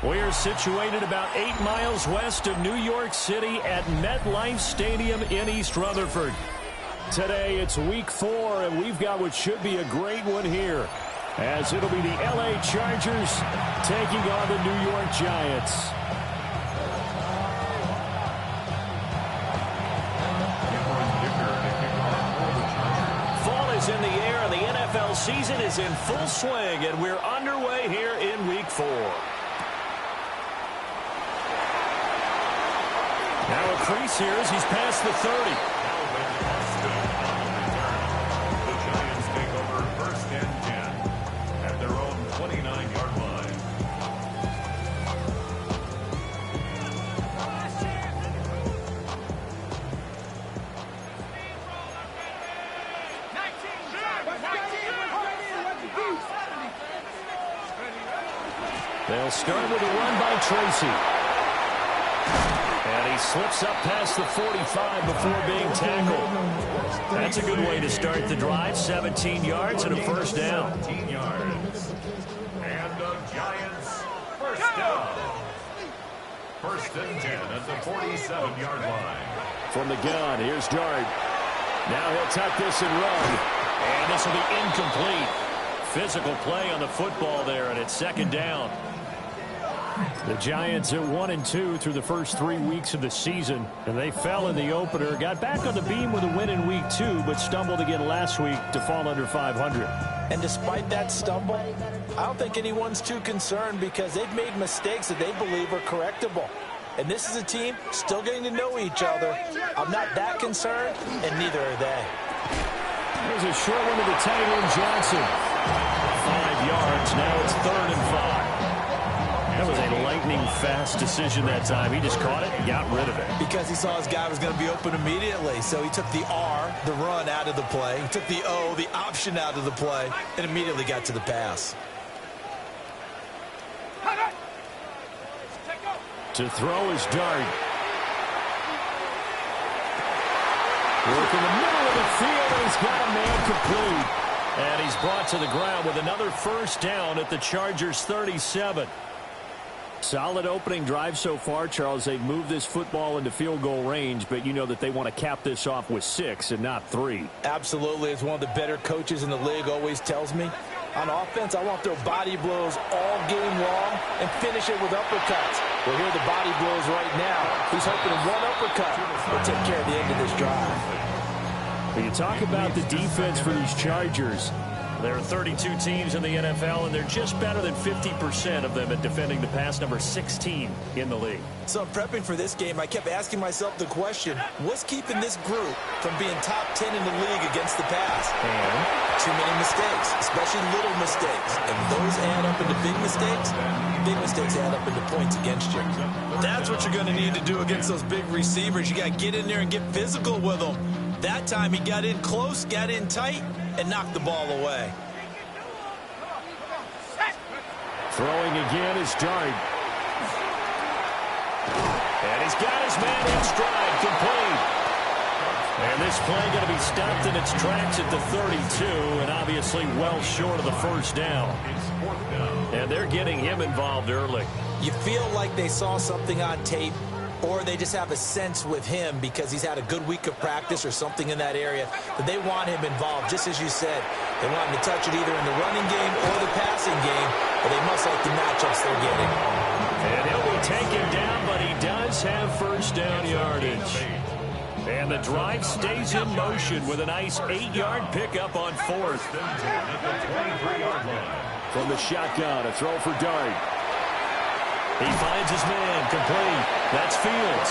We're situated about 8 miles west of New York City at MetLife Stadium in East Rutherford. Today it's week 4, and we've got what should be a great one here, as it'll be the LA Chargers taking on the New York Giants. Fall is in the air, and the NFL season is in full swing, and we're underway here in week 4. Now a crease here as he's past the 30. The Giants take over first and 10 at their own 29-yard line. They'll start with a run by Tracy. And he slips up past the 45 before being tackled. That's a good way to start the drive. 17 yards and a first down. 17 yards. And the Giants first down. First and 10 at the 47-yard line. From the gun, here's Dart. Now he'll tuck this and run. And this will be incomplete. Physical play on the football there, and it's second down. The Giants are 1-2 through the first 3 weeks of the season, and they fell in the opener, got back on the beam with a win in week 2, but stumbled again last week to fall under 500. And despite that stumble, I don't think anyone's too concerned because they've made mistakes that they believe are correctable. And this is a team still getting to know each other. I'm not that concerned, and neither are they. There's a short one to the tight end, Johnson. 5 yards, now it's 3rd and 5. That was a lightning-fast decision that time. He just caught it and got rid of it. Because he saw his guy was going to be open immediately. So he took the R, the run, out of the play. He took the O, the option, out of the play, and immediately got to the pass. To throw is Dart. Work in the middle of the field, and he's got a man complete. And he's brought to the ground with another first down at the Chargers' 37. Solid opening drive so far, Charles. They've moved this football into field goal range, but you know that they want to cap this off with 6 and not 3. Absolutely. As one of the better coaches in the league always tells me, on offense, I want to throw body blows all game long and finish it with uppercuts. Well, here are the body blows right now. He's hoping one uppercut will take care of the end of this drive. When you talk about the defense for these Chargers, there are 32 teams in the NFL, and they're just better than 50% of them at defending the pass, number 16 in the league. So prepping for this game, I kept asking myself the question, what's keeping this group from being top 10 in the league against the pass? And too many mistakes, especially little mistakes. And those add up into big mistakes. Big mistakes add up into points against you. That's what you're going to need to do against those big receivers. You got to get in there and get physical with them. That time he got in close, got in tight, and knocked the ball away. throwing again is Dart. And he's got his man in stride, complete. And this play going to be stopped in its tracks at the 32, and obviously well short of the first down. And they're getting him involved early. You feel like they saw something on tape, or they just have a sense with him because he's had a good week of practice or something in that area that they want him involved, just as you said. They want him to touch it either in the running game or the passing game, but they must like the matchups they're getting. And he'll be taken down, but he does have first down yardage. And the drive stays in motion with a nice 8-yard pickup on fourth. From the shotgun, a throw for Dart. He finds his man, complete. That's Fields.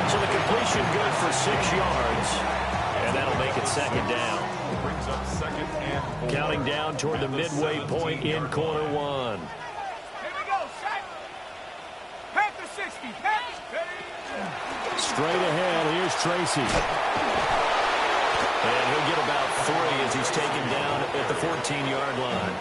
So the completion good for 6 yards. And that'll make it second down. Brings up second and 4. Counting down toward the midway point in quarter one. Here we go, set. Panther 60. Straight ahead, here's Tracy. And he'll get about 3 as he's taken down at the 14-yard line.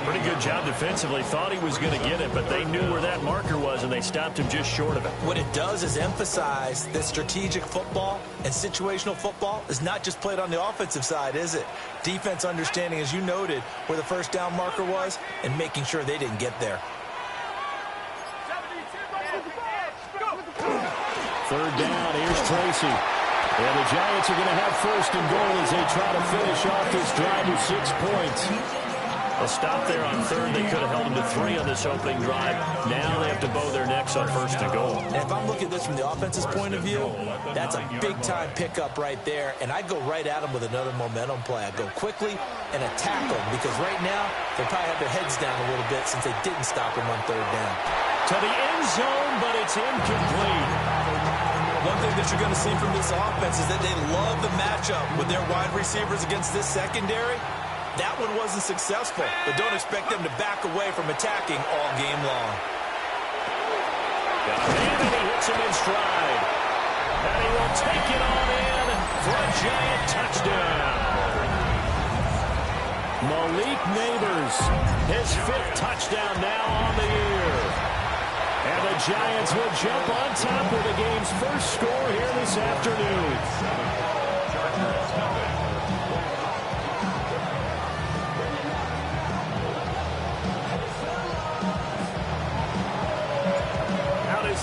Pretty good job defensively. Thought he was going to get it, but they knew where that marker was, and they stopped him just short of it. What it does is emphasize that strategic football and situational football is not just played on the offensive side, is it? Defense understanding, as you noted, where the first down marker was and making sure they didn't get there. Third down, here's Tracy. And the Giants are going to have first and goal as they try to finish off this drive with 6 points. A stop there on third. They could have held them to 3 on this opening drive. Now they have to bow their necks on first and goal. And if I'm looking at this from the offense's point of view, that's a big-time pickup right there. And I'd go right at them with another momentum play. I'd go quickly and attack them because right now they probably have their heads down a little bit since they didn't stop them on third down. To the end zone, but it's incomplete. One thing that you're going to see from this offense is that they love the matchup with their wide receivers against this secondary. That one wasn't successful, but don't expect them to back away from attacking all game long. Got a man, and he hits him in stride. And he will take it on in for a Giant touchdown. Malik Neighbors, his 5th touchdown now on the year. And the Giants will jump on top with the game's first score here this afternoon.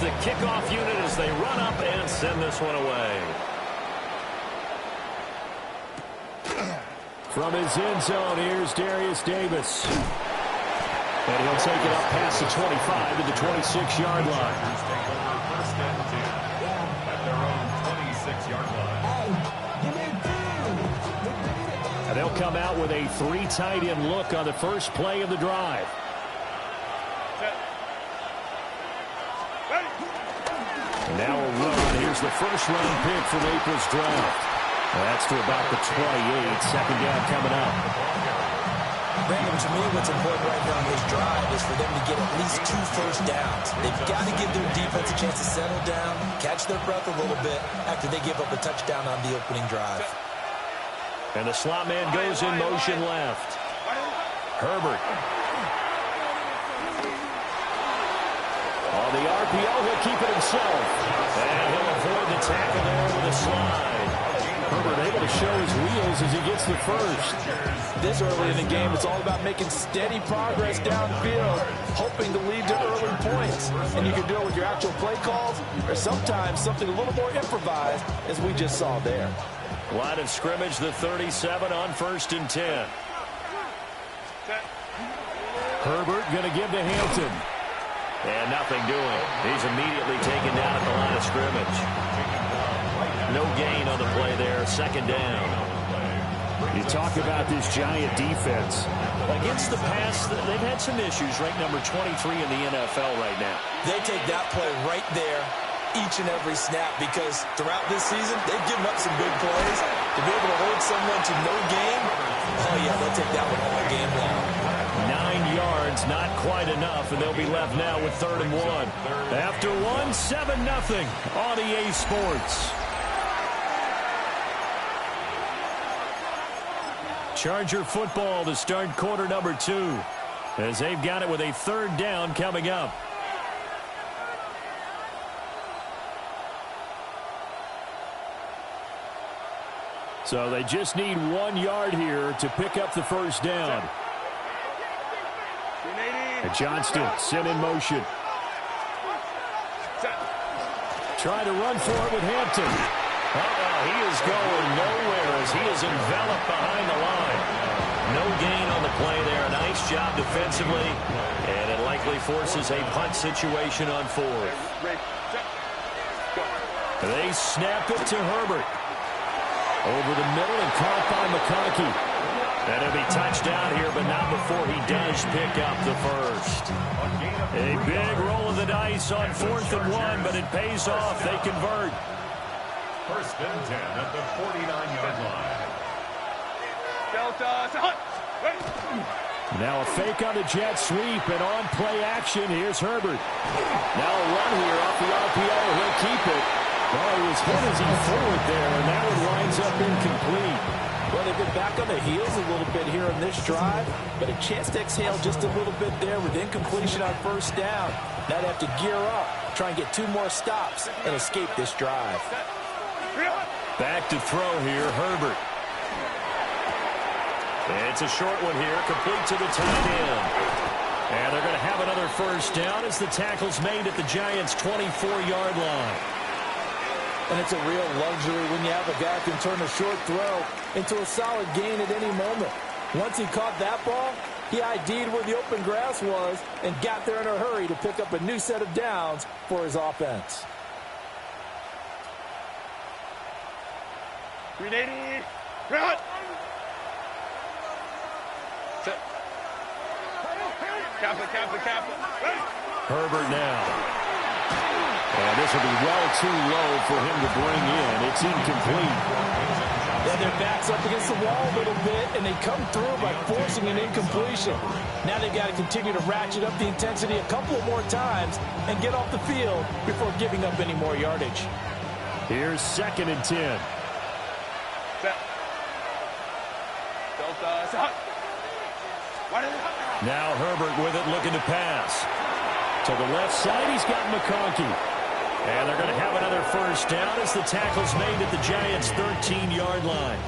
The kickoff unit as they run up and send this one away. From his end zone, here's Darius Davis. And he'll take it up past the 25 to the 26-yard line. First and 10 at their own 26-yard line. And they'll come out with a 3 tight end look on the first play of the drive. Now a run. Here's the first-round pick from April's draft. That's to about the 28. Second down coming up. Brandon, to me, what's important right now in this drive is for them to get at least 2 first downs. They've got to give their defense a chance to settle down, catch their breath a little bit after they give up a touchdown on the opening drive. And the slot man goes in motion left. Herbert. On the RPO, he'll keep it himself. And he'll avoid the tackle there with a slide. Herbert able to show his wheels as he gets the first. This early in the game, it's all about making steady progress downfield, hoping to lead to early points. And you can do it with your actual play calls or sometimes something a little more improvised, as we just saw there. Line of scrimmage, the 37 on 1st and 10. Herbert going to give to Hampton. And nothing doing. He's immediately taken down at the line of scrimmage. No gain on the play there. Second down. You talk about this Giant defense. Against the pass, they've had some issues. Ranked number 23 in the NFL right now. They take that play right there each and every snap because throughout this season, they've given up some big plays. To be able to hold someone to no gain, oh yeah, they'll take that one all game long. 9 yards, not quite enough, and they'll be left now with 3rd and 1. After 1, 7-0 on EA Sports. Charger football to start quarter number 2 as they've got it with a 3rd down coming up. So they just need 1 yard here to pick up the first down. And Johnston sent in motion. Trying to run for it with Hampton. He is going nowhere as he is enveloped behind the line. No gain on the play there. Nice job defensively. And it likely forces a punt situation on 4th. They snap it to Herbert. Over the middle and caught by McConkey. And it'll be touchdown here, but not before he does pick up the first. A big roll of the dice on 4th and 1, but it pays off. They convert. First and 10 at the 49-yard line. Now a fake on the jet sweep and on play action. Here's Herbert. Now a run here off the RPO. He'll keep it. Well, he was hit as he threw it there, and that one winds up incomplete. Well, they've been back on their heels a little bit here in this drive, but a chance to exhale just a little bit there with incompletion on first down. Now they have to gear up, try and get 2 more stops, and escape this drive. Back to throw here, Herbert. It's a short one here, complete to the tight end. And they're going to have another first down as the tackle's made at the Giants' 24-yard line. And it's a real luxury when you have a guy who can turn a short throw into a solid gain at any moment. Once he caught that ball, he ID'd where the open grass was and got there in a hurry to pick up a new set of downs for his offense. 380. Run. Set. Captain. Herbert now. And this will be well too low for him to bring in. It's incomplete. Yeah, their back's up against the wall a little bit, and they come through by forcing an incompletion. Now they've got to continue to ratchet up the intensity a couple more times and get off the field before giving up any more yardage. Here's 2nd and 10. Set. Delta. Set. Now Herbert with it, looking to pass. To the left side, he's got McConkey. And they're going to have another first down as the tackle's made at the Giants' 13-yard line.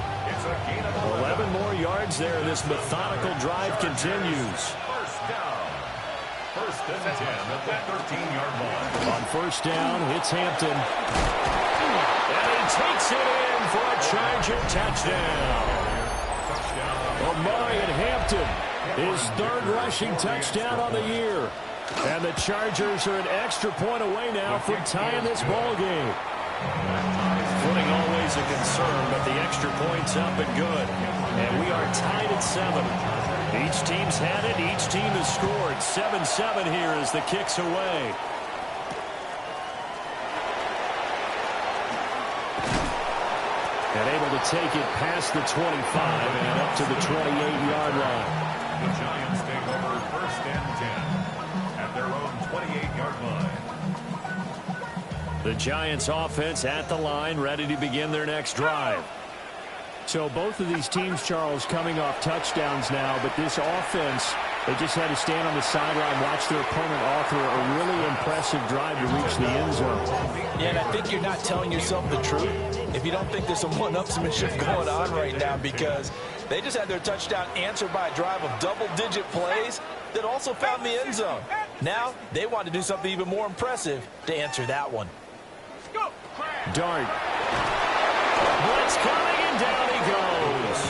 11 more yards there. This methodical drive continues. First down. First and 10 at the 13-yard line. On first down, it's Hampton. And he takes it in for a Charger touchdown. Omarion Hampton, his 3rd rushing touchdown on the year. And the Chargers are an extra point away now from tying this ball game. Footing always a concern, but the extra point's up and good. And we are tied at 7. Each team's had it. Each team has scored. 7-7 here as the kick's away. And able to take it past the 25 and up to the 28-yard line. The Giants take over first and 10. Their own 28-yard line. The Giants offense at the line, ready to begin their next drive. So both of these teams, Charles, coming off touchdowns now, but this offense, they just had to stand on the sideline, watch their opponent author a really impressive drive to reach the end zone. Yeah, and I think you're not telling yourself the truth if you don't think there's some one-upsmanship going on right now, because they just had their touchdown answered by a drive of double-digit plays that also found the end zone. Now, they want to do something even more impressive to answer that one. Dart. Blitz coming, and down he goes.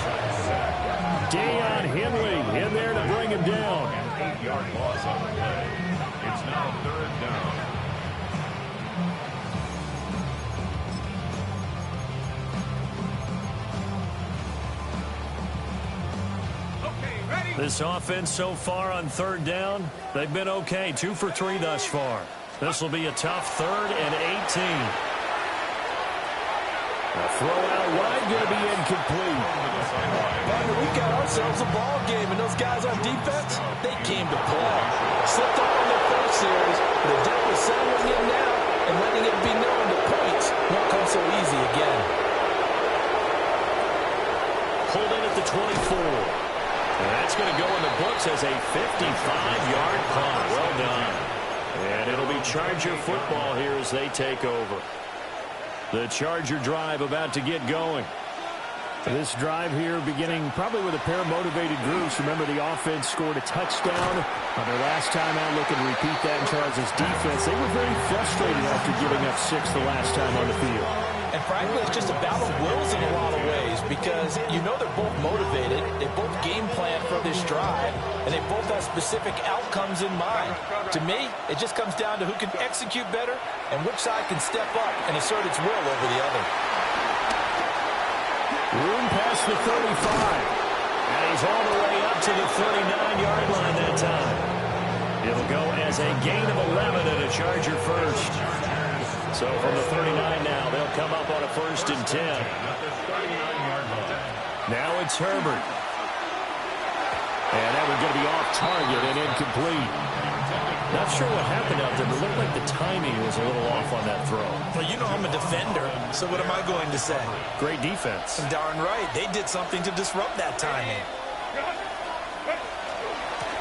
Deion Henley in there to bring him down. An 8-yard loss on the play. It's now 3rd down. This offense so far on 3rd down, they've been okay. 2 for 3 thus far. This will be a tough 3rd and 18. A throw out wide, going to be incomplete. Partner, we got ourselves a ball game, and those guys on defense, they came to play. Slipped up on their first series, but the deck was settling in now and letting it be known the points won't come so easy again. Pulled in at the 24. And that's going to go in the books as a 55-yard punt. Well done. And it'll be Charger football here as they take over. The Charger drive about to get going. This drive here beginning probably with a pair of motivated groups. Remember, the offense scored a touchdown on their last time out. Looking to repeat that in Chargers' defense. They were very frustrated after giving up 6 the last time on the field. And frankly, it's just a battle of wills in a lot of ways, because you know they're both motivated, they both game plan for this drive, and they both have specific outcomes in mind. To me, it just comes down to who can execute better and which side can step up and assert its will over the other. Room past the 35. And he's all the way up to the 39-yard line that time. It'll go as a gain of 11 and a Charger first. So from the 39 now, they'll come up on a 1st and 10. Now it's Herbert. And that was going to be off target and incomplete. Not sure what happened out there, but it looked like the timing was a little off on that throw. Well, you know I'm a defender, so what am I going to say? Great defense. Darn right. They did something to disrupt that timing.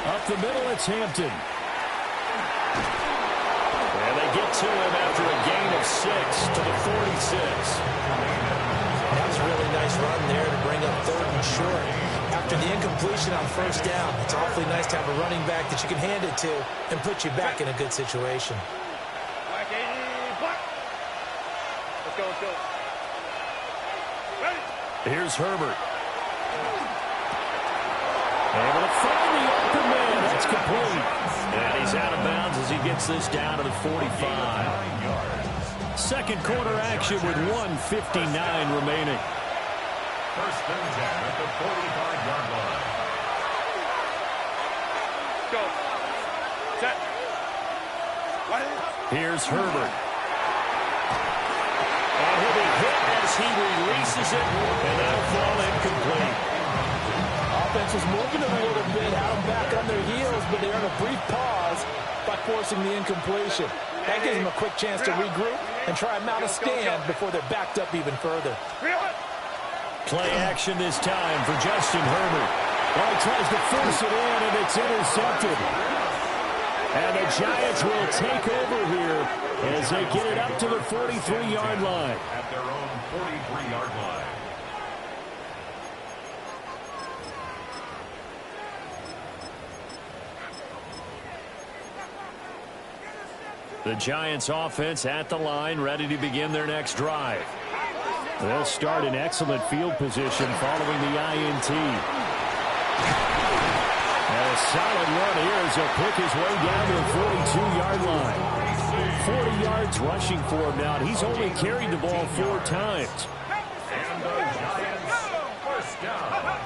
Up the middle, it's Hampton. And they get to him after a gain of 6 to the 46. That was a really nice run there to bring up 3rd and short. After the incompletion on 1st down, it's awfully nice to have a running back that you can hand it to and put you back in a good situation. let's go. Ready? Here's Herbert. Able to find the open man. That's complete. And he's out of bounds as he gets this down to the 45. Second quarter action with 1:59 remaining. First and 10 at the 45-yard line. Go. Set. Here's Herbert. And he'll be hit as he releases it, and that'll fall incomplete. Offense was moving them a little bit, had them back on their heels, but they earned a brief pause by forcing the incompletion. That gives them a quick chance to regroup and try and mount a stand before they're backed up even further. Play action this time for Justin Herbert. Well, he tries to force it in, and it's intercepted. And the Giants will take over here as they get it up to the 43-yard line. At their own 43-yard line. The Giants offense at the line, ready to begin their next drive. They'll start in excellent field position following the INT. And a solid run here as he'll pick his way down to the 42-yard line. 40 yards rushing for him now, and he's only carried the ball 4 times. And the Giants first down.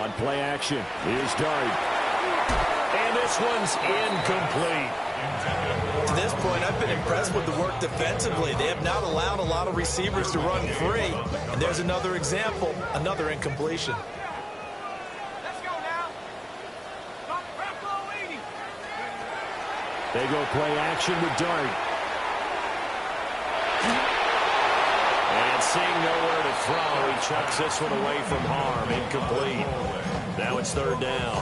On play action, here's Dart. And this one's incomplete. To this point, I've been impressed with the work defensively. They have not allowed a lot of receivers to run free. And there's another example, another incompletion. Let's go now. They go play action with Dart. And seeing nowhere to throw, he chucks this one away from harm. Incomplete. Now it's third down.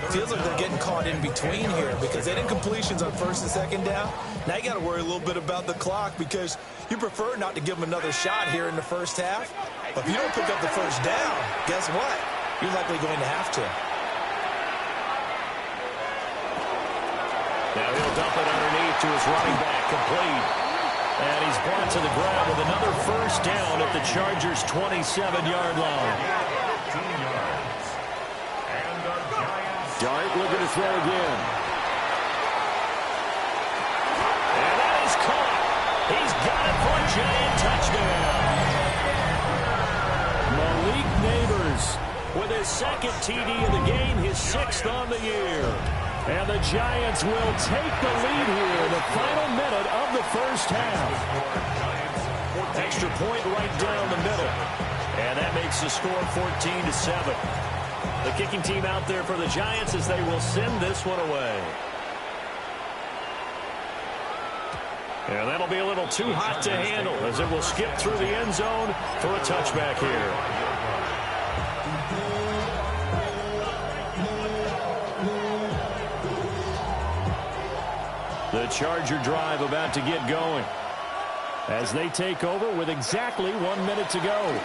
Feels like they're getting caught in between here because they had incompletions on first and second down. Now you got to worry a little bit about the clock because you prefer not to give them another shot here in the first half. But if you don't pick up the first down, guess what? You're likely going to have to. Now he'll dump it underneath to his running back, complete. And he's brought to the ground with another first down at the Chargers' 27-yard line. Dart looking to throw again. And that is caught. He's got it for a Giant touchdown. Malik Neighbors with his second TD of the game, his 6th on the year. And the Giants will take the lead here in the final minute of the first half. Extra point right down the middle. And that makes the score 14-7. The kicking team out there for the Giants as they will send this one away. And that'll be a little too hot to handle as it will skip through the end zone for a touchback here. The Charger drive about to get going as they take over with exactly 1 minute to go.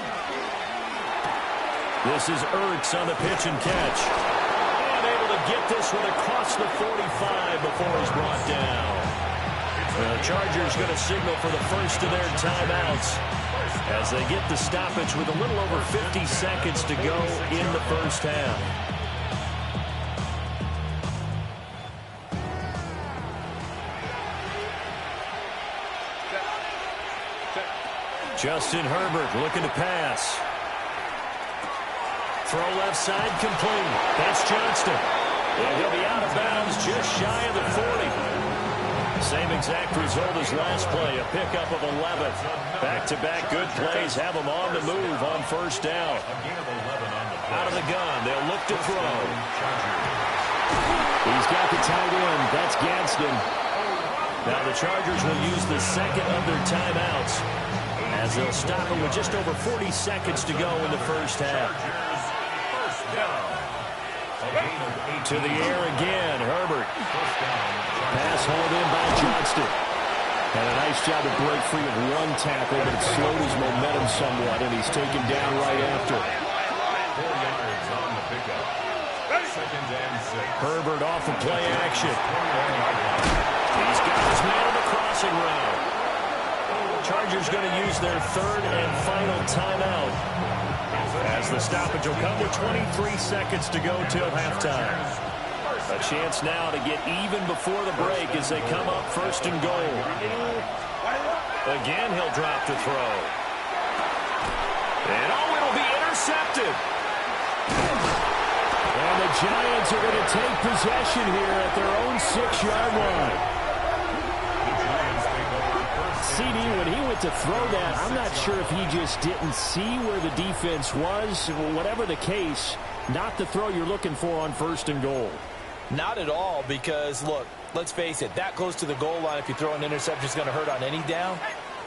This is Ertz on the pitch and catch. And able to get this one across the 45 before he's brought down. The Chargers going to signal for the first of their timeouts as they get the stoppage with a little over 50 seconds to go in the first half. Justin Herbert looking to pass. Throw left side complete. That's Johnston. And he'll be out of bounds just shy of the 40. Same exact result as last play, a pickup of 11. Back-to-back good plays have them on the move on first down. Out of the gun, they'll look to throw. He's got the tight end. That's Gadsden. Now the Chargers will use the second of their timeouts as they'll stop him with just over 40 seconds to go in the first half. To the air again, Herbert. Pass hauled in by Johnston. And a nice job to break free of one tackle, but it slowed his momentum somewhat, and he's taken down right after. 4 yards on the pickup. Second and 6. Herbert off of play action. He's got his man on the crossing route. Chargers going to use their third and final timeout, as the stoppage will come with 23 seconds to go till halftime. A chance now to get even before the break as they come up first and goal. Again, he'll drop to throw. And it'll be intercepted. And the Giants are going to take possession here at their own 6-yard line. CD, when he went to throw that, I'm not sure if he just didn't see where the defense was. Whatever the case, not the throw you're looking for on first and goal. Not at all, because, look, let's face it, that close to the goal line, if you throw an interception, is going to hurt on any down.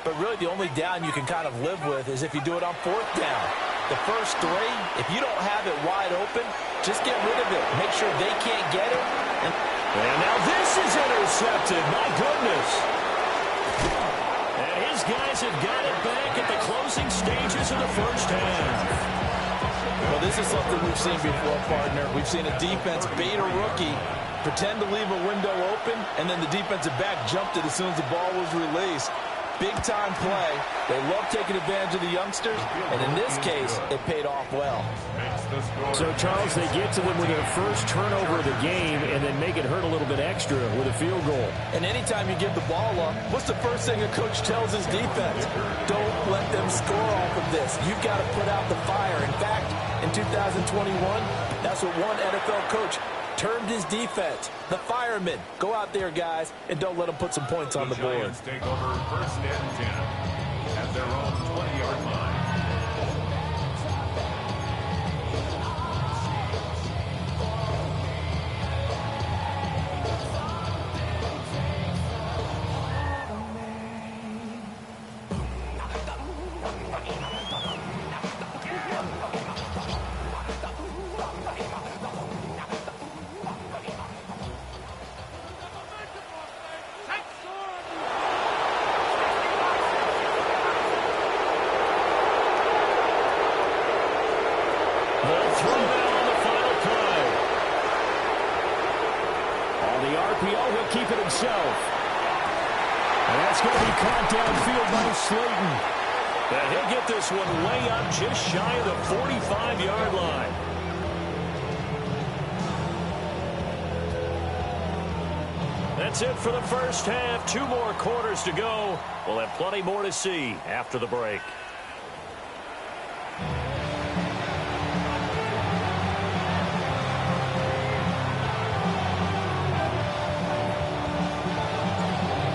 But really the only down you can kind of live with is if you do it on fourth down. The first three, if you don't have it wide open, just get rid of it. Make sure they can't get it. And now this is intercepted. My goodness. And his guys have got it back at the closing stages of the first half. Well, this is something we've seen before, partner. We've seen a defense bait a rookie, pretend to leave a window open, and then the defensive back jumped it as soon as the ball was released. Big-time play. They love taking advantage of the youngsters, and in this case, it paid off well. So, Charles, they get to them with their first turnover of the game and then make it hurt a little bit extra with a field goal. And anytime you give the ball up, what's the first thing a coach tells his defense? Don't let them score off of this. You've got to put out the fire. In fact, in 2021, that's what one NFL coach termed his defense, the firemen. Go out there, guys, and don't let them put some points on the board. Giants take over first and 10 at their own 20-yard line. Keep it himself. And that's going to be caught downfield by Slayton. And he'll get this one way up just shy of the 45-yard line. That's it for the first half. 2 more quarters to go. We'll have plenty more to see after the break.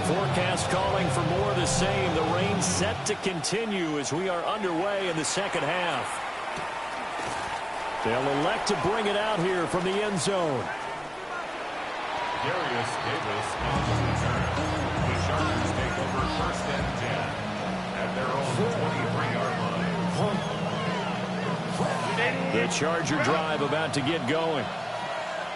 Forecast calling for more of the same. The rain set to continue as we are underway in the second half. They'll elect to bring it out here from the end zone. Darius Davis on the return. The Chargers take over first and 10 at their own 23-yard line. The Charger drive about to get going.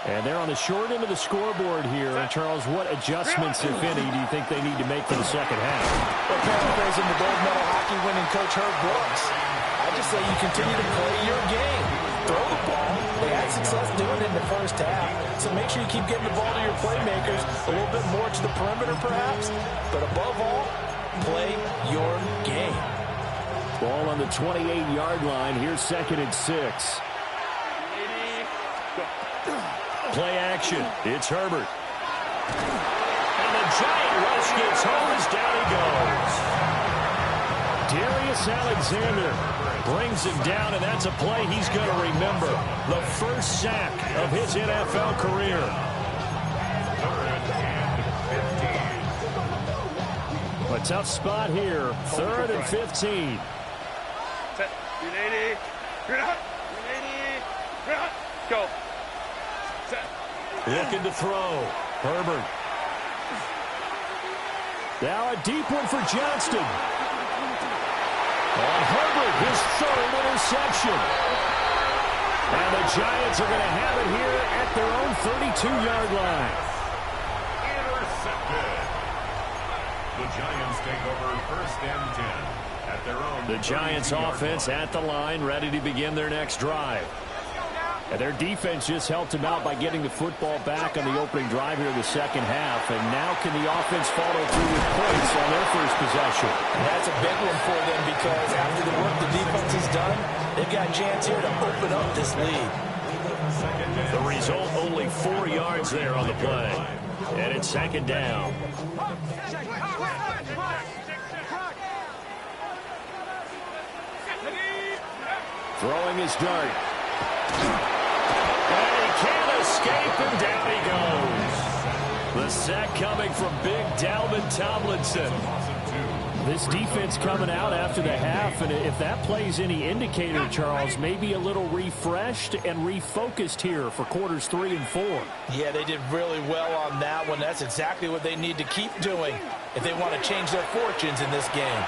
And they're on the short end of the scoreboard here. Charles, what adjustments, if any, do you think they need to make for the second half? Well, paraphrasing the gold medal hockey winning coach Herb Brooks, I just say you continue to play your game. Throw the ball. They had success doing it in the first half. So make sure you keep getting the ball to your playmakers, a little bit more to the perimeter perhaps. But above all, play your game. Ball on the 28-yard line. Here's second and 6. Play action. It's Herbert. And the giant rush gets home as down he goes. Darius Alexander brings him down, and that's a play he's going to remember. The first sack of his NFL career. A tough spot here. 3rd and 15. Set. 380. Go. Looking to throw. Herbert. Now a deep one for Johnston. And Herbert, his 3rd interception. And the Giants are going to have it here at their own 32-yard line. Intercepted. The Giants take over first and 10 at their own. The Giants offense at the line, ready to begin their next drive. And their defense just helped him out by getting the football back on the opening drive here in the second half. And now can the offense follow through with points on their first possession? And that's a big one for them because after the work the defense has done, they've got a chance here to open up this lead. The result, only 4 yards there on the play. And it's second down. Throwing his dart. And he can't escape, and down he goes. The sack coming from big Dalvin Tomlinson. This defense coming out after the half, and if that plays any indicator, Charles, maybe a little refreshed and refocused here for quarters 3 and 4. Yeah, they did really well on that one. That's exactly what they need to keep doing if they want to change their fortunes in this game.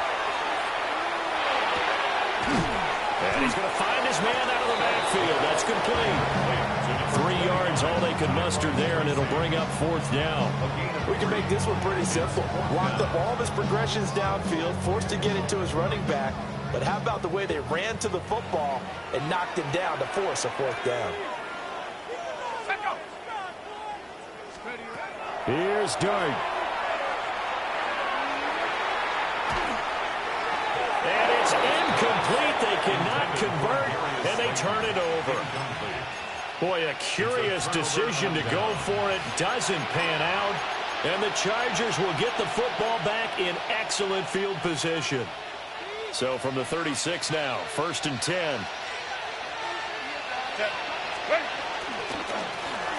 And he's going to find his man out of the backfield. That's complete. 3 yards, all they could muster there, and it'll bring up 4th down. We can make this one pretty simple. Locked up all of his progressions downfield, forced to get it to his running back. But how about the way they ran to the football and knocked him down to force a 4th down? Here's Dart. And it's incomplete. They cannot convert, and they turn it over. Boy, a curious decision to go for it. Doesn't pan out. And the Chargers will get the football back in excellent field position. So from the 36 now, 1st and 10.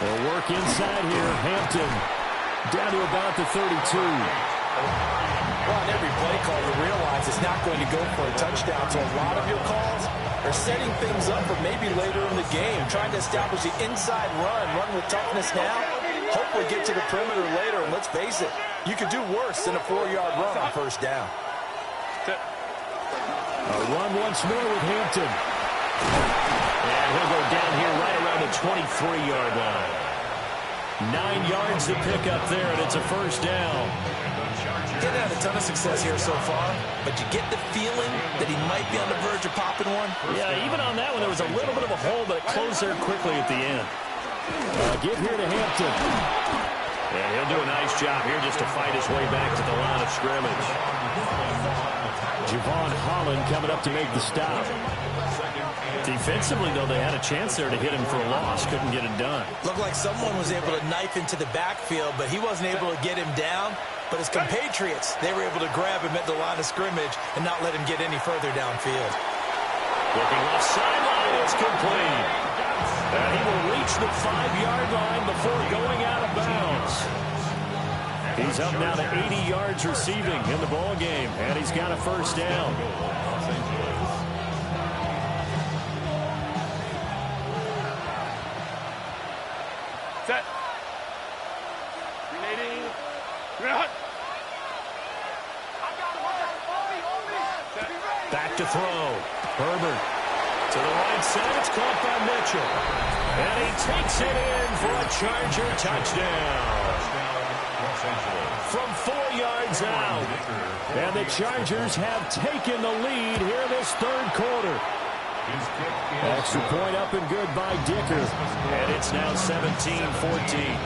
They'll work inside here. Hampton down to about the 32. Well, on every play call, you realize it's not going to go for a touchdown. So a lot of your calls are setting things up for maybe later in the game, trying to establish the inside run with toughness now, hopefully get to the perimeter later. And let's face it, you could do worse than a 4-yard run on 1st down. A run once more with Hampton. And he'll go down here right around the 23-yard line. 9 yards to pick up there, and it's a 1st down. He's had a ton of success here so far, but you get the feeling that he might be on the verge of popping one. Yeah, even on that one, there was a little bit of a hole, but it closed there quickly at the end. Give here to Hampton. And he'll do a nice job here just to fight his way back to the line of scrimmage. Javon Holland coming up to make the stop. Defensively, though, they had a chance there to hit him for a loss. Couldn't get it done. Looked like someone was able to knife into the backfield, but he wasn't able to get him down. But his compatriots, they were able to grab him at the line of scrimmage and not let him get any further downfield. Looking left sideline, it's complete. And he will reach the 5-yard line before going out of bounds. He's up now to 80 yards receiving in the ball game, and he's got a 1st down. Set. Grenading. Grenade. Back to throw. Herbert to the right side. It's caught by Mitchell. And he takes it in for a Charger touchdown. From 4 yards out. And the Chargers have taken the lead here this 3rd quarter. Extra point up and good by Dicker. And it's now 17-14.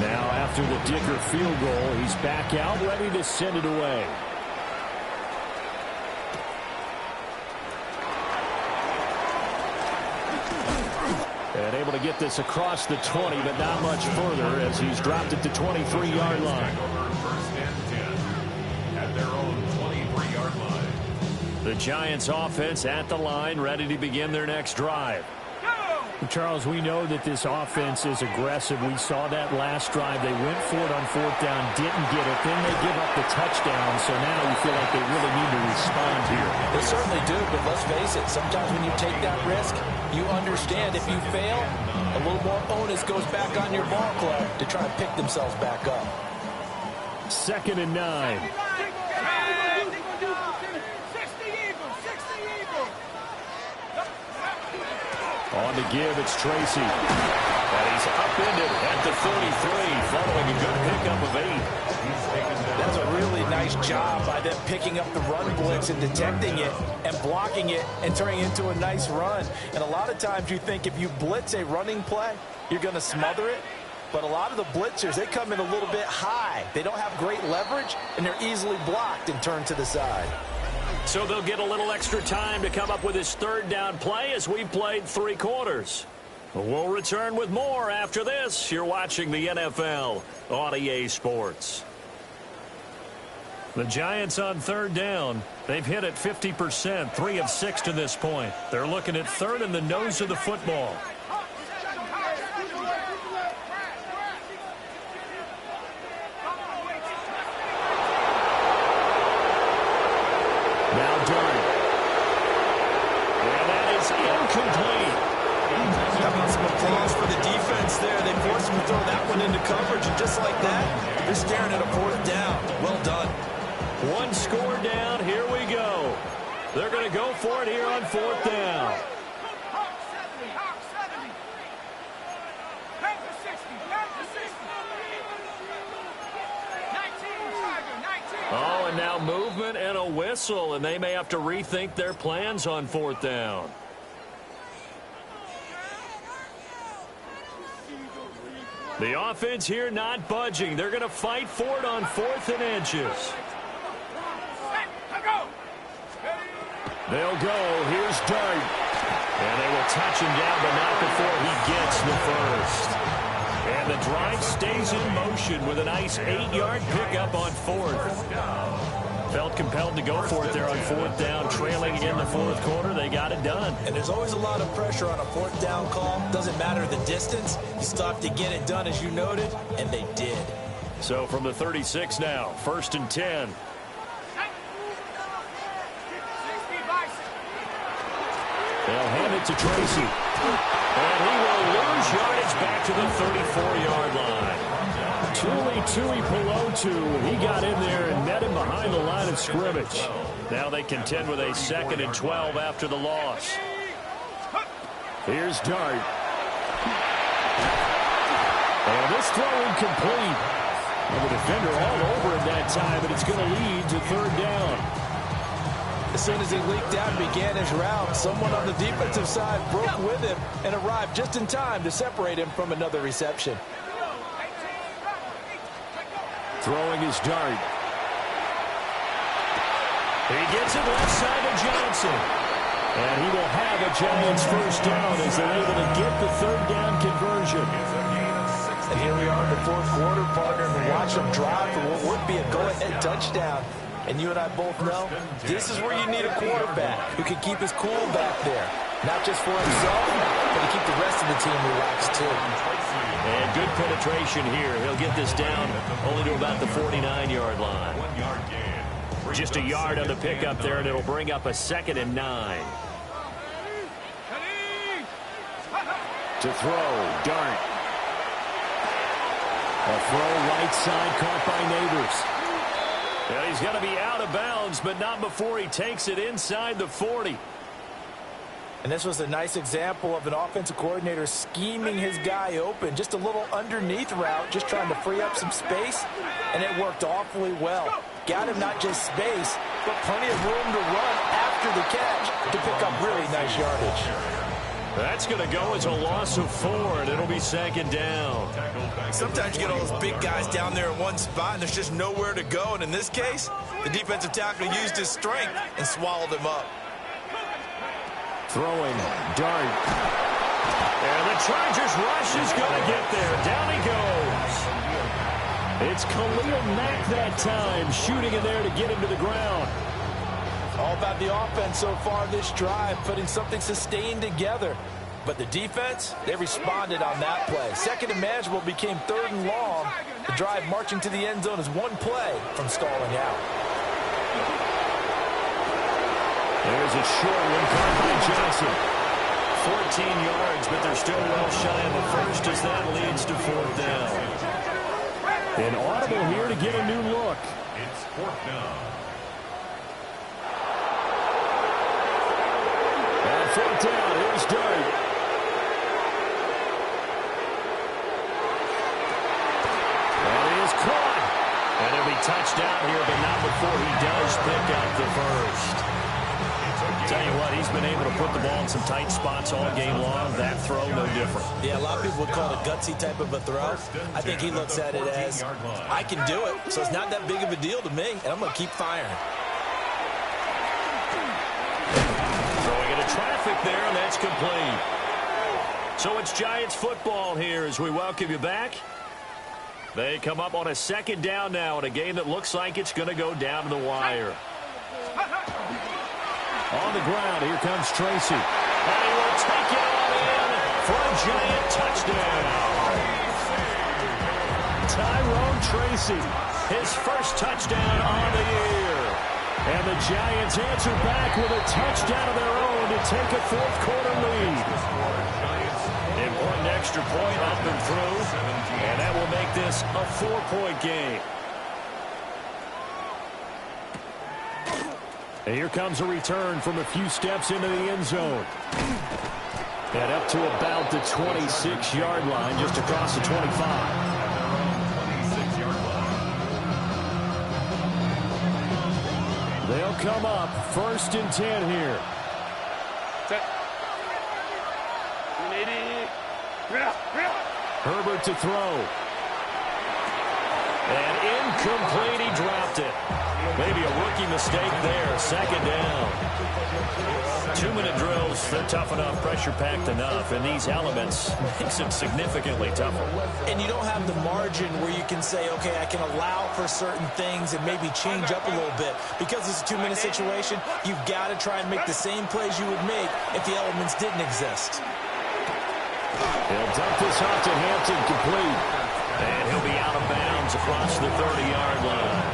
Now after the Dicker field goal, he's back out, ready to send it away. And able to get this across the 20, but not much further as he's dropped at the 23-yard line. At their own 23-yard line. The Giants offense at the line, ready to begin their next drive. Charles, we know that this offense is aggressive. We saw that last drive. They went for it on 4th down, didn't get it. Then they give up the touchdown, so now you feel like they really need to respond here. They certainly do, but let's face it, sometimes when you take that risk, you understand if you fail, a little more onus goes back on your ball club to try and pick themselves back up. 2nd and 9. On the give, it's Tracy. And he's upended at the 33, following a good pickup of 8. That's a really nice job by them picking up the run blitz and detecting it and blocking it and turning it into a nice run. And a lot of times you think if you blitz a running play, you're going to smother it. But a lot of the blitzers, they come in a little bit high. They don't have great leverage, and they're easily blocked and turned to the side. So they'll get a little extra time to come up with his third down play as we've played 3 quarters. We'll return with more after this. You're watching the NFL on EA Sports. The Giants on third down. They've hit it 50%, 3 of 6 to this point. They're looking at third in the nose of the football. Now Dart. And that is incomplete. How about some applause for the defense there? They forced him to throw that one into coverage, and just like that, they're staring at a 4th down. Well done. 1 score down. Here we go. They're going to go for it here on 4th down. Oh, and now movement and a whistle, and they may have to rethink their plans on 4th down. The offense here not budging. They're going to fight for it on 4th and inches. They'll go. Here's Dart. And they will touch him down, but not before he gets the first. And the drive stays in motion with a nice 8-yard pickup on 4th. Felt compelled to go for it there on 4th down, trailing in the 4th quarter. They got it done. And there's always a lot of pressure on a 4th down call. Doesn't matter the distance. You still have to get it done, as you noted, and they did. So from the 36 now, 1st and 10. They'll hand it to Tracy. And he will lose yardage back to the 34-yard line. Tuli Pelotu, he got in there and met him behind the line of scrimmage. Now they contend with a 2nd and 12 after the loss. Here's Dart. And this throw incomplete. And the defender all over him that time, but it's going to lead to 3rd down. As soon as he leaked out and began his route, someone on the defensive side broke with him and arrived just in time to separate him from another reception. Throwing his Dart. He gets it left side to Johnson. And he will have a Giants first down as they're able to get the 3rd down conversion. And here we are in the 4th quarter, partner, and watch them drive for what would be a go-ahead touchdown. And you and I both know this is where you need a quarterback who can keep his cool back there. Not just for himself, but to keep the rest of the team relaxed too. And good penetration here. He'll get this down only to about the 49-yard line. Just a yard on the pickup there, and it'll bring up a 2nd and 9. To throw, Dart. A throw right side caught by Neighbors. And he's going to be out of bounds, but not before he takes it inside the 40. And this was a nice example of an offensive coordinator scheming his guy open. Just a little underneath route, just trying to free up some space, and it worked awfully well. Got him not just space, but plenty of room to run after the catch to pick up really nice yardage. That's going to go as a loss of 4, and it'll be 2nd down. Sometimes you get all those big guys down there in one spot, and there's just nowhere to go. And in this case, the defensive tackle used his strength and swallowed him up. Throwing, Dart. And the Chargers rush is going to get there. Down he goes. It's Khalil Mack that time, shooting in there to get him to the ground. All about the offense so far this drive, putting something sustained together. But the defense, they responded on that play. 2nd and manageable became 3rd and long. The drive marching to the end zone is 1 play from stalling out. There's a short one caught by Johnson. 14 yards, but they're still well shy of the first as that leads to 4th down. An audible here to get a new look. It's 4th down. 4th down, here's Dart. And he is caught. And he'll be touchdown here, but not before he does pick up the first. Tell you what, he's been able to put the ball in some tight spots all game long. That throw, no different. Yeah, a lot of people would call it a gutsy type of a throw. I think he looks at it as, I can do it, so it's not that big of a deal to me, and I'm going to keep firing. Throwing into traffic there, and that's complete. So it's Giants football here as we welcome you back. They come up on a second down now in a game that looks like it's going to go down to the wire. On the ground, here comes Tracy. And he will take it all in for a Giant touchdown. Tyrone Tracy, his first touchdown on the year. And the Giants answer back with a touchdown of their own to take a fourth-quarter lead. Important extra point up and through, and that will make this a 4-point game. And here comes a return from a few steps into the end zone. And up to about the 26-yard line, just across the 25. They'll come up 1st and 10 here. Herbert to throw. And incomplete, he dropped it. Maybe a rookie mistake there. 2nd down. 2-minute drills, they're tough enough, pressure-packed enough, and these elements makes it significantly tougher. And you don't have the margin where you can say, okay, I can allow for certain things and maybe change up a little bit. Because it's a 2-minute situation, you've got to try and make the same plays you would make if the elements didn't exist. He'll dump this off to Hampton, complete. And he'll be out of bounds across the 30-yard line.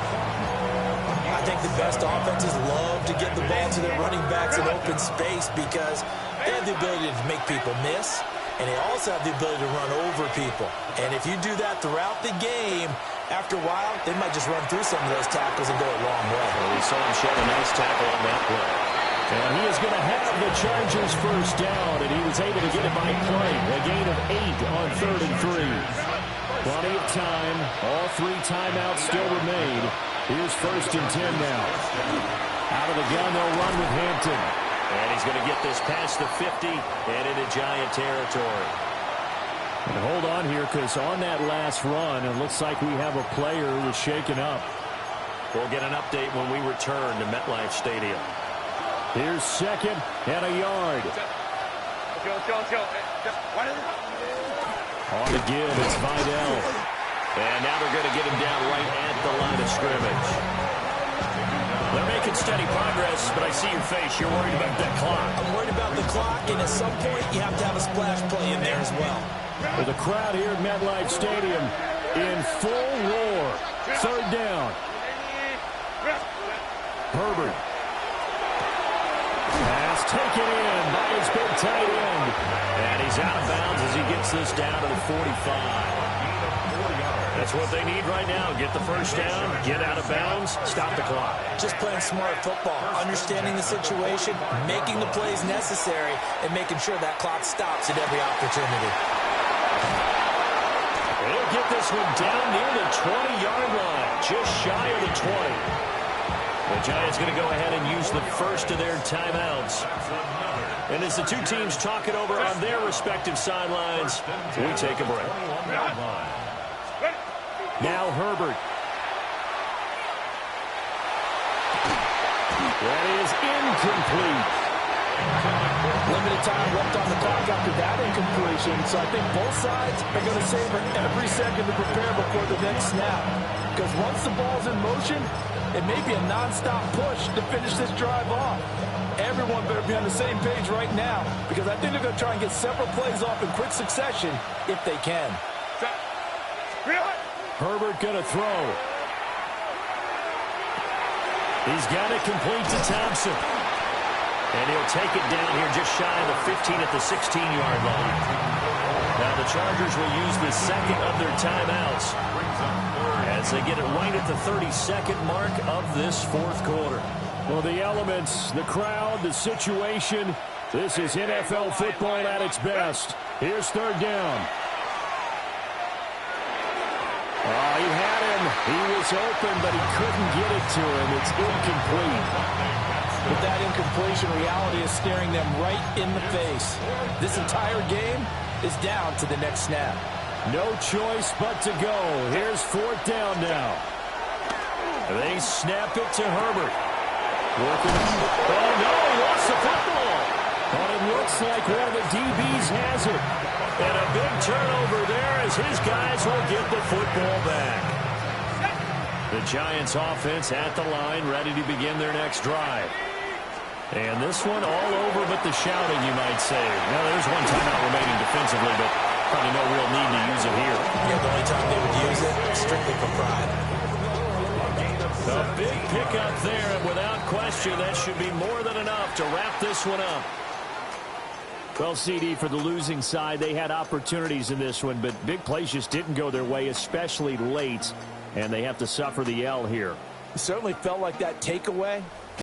I think the best offenses love to get the ball to their running backs in open space because they have the ability to make people miss, and they also have the ability to run over people. And if you do that throughout the game, after a while, they might just run through some of those tackles and go a long way. Well, we saw him shed a nice tackle on that play. And he is going to have the Chargers first down, and he was able to get it by play. A gain of 8 on 3rd and 3. Plenty of time. All 3 timeouts still remain. Here's 1st and 10 now. Out of the gun, they'll run with Hampton. And he's going to get this past the 50 and into Giant territory. And hold on here, because on that last run, it looks like we have a player who was shaken up. We'll get an update when we return to MetLife Stadium. Here's 2nd and a yard. On the give, it's Vidal. And now they're going to get him down right at the line of scrimmage. They're making steady progress, but I see your face. You're worried about that clock. I'm worried about the clock, and at some point, you have to have a splash play in there as well. With the crowd here at MetLife Stadium in full roar. 3rd down. Herbert. Pass taken in by his big tight end. And he's out of bounds as he gets this down to the 45. That's what they need right now. Get the first down, get out of bounds, stop the clock. Just playing smart football, understanding the situation, making the plays necessary, and making sure that clock stops at every opportunity. They'll get this one down near the 20-yard line, just shy of the 20. The Giants going to go ahead and use the first of their timeouts. And as the two teams talk it over on their respective sidelines, we take a break. Now Herbert. That is incomplete. Limited time left on the clock after that incompletion, so I think both sides are going to savor every second to prepare before the next snap. Because once the ball's in motion, it may be a non-stop push to finish this drive off. Everyone better be on the same page right now, because I think they're going to try and get several plays off in quick succession if they can. Herbert going to throw. He's got it complete to Thompson. And he'll take it down here just shy of the 15 at the 16-yard line. Now the Chargers will use the second of their timeouts as they get it right at the 32nd mark of this 4th quarter. Well, the elements, the crowd, the situation, this is NFL football at its best. Here's 3rd down. Oh, he had him. He was open, but he couldn't get it to him. It's incomplete. But that incompletion reality is staring them right in the face. This entire game is down to the next snap. No choice but to go. Here's 4th down now. They snap it to Herbert. Working. Oh, no, he lost the football. But it looks like one of the DBs has it. And a big turnover there as his guys will get the football back. The Giants offense at the line, ready to begin their next drive. And this one all over but the shouting, you might say. Now, there's one timeout remaining defensively, but probably no real need to use it here. Yeah, the only time they would use it, strictly for pride. A big pickup there, and without question, that should be more than enough to wrap this one up. Well, CD, for the losing side, they had opportunities in this one, but big plays just didn't go their way, especially late, and they have to suffer the L here. It certainly felt like that takeaway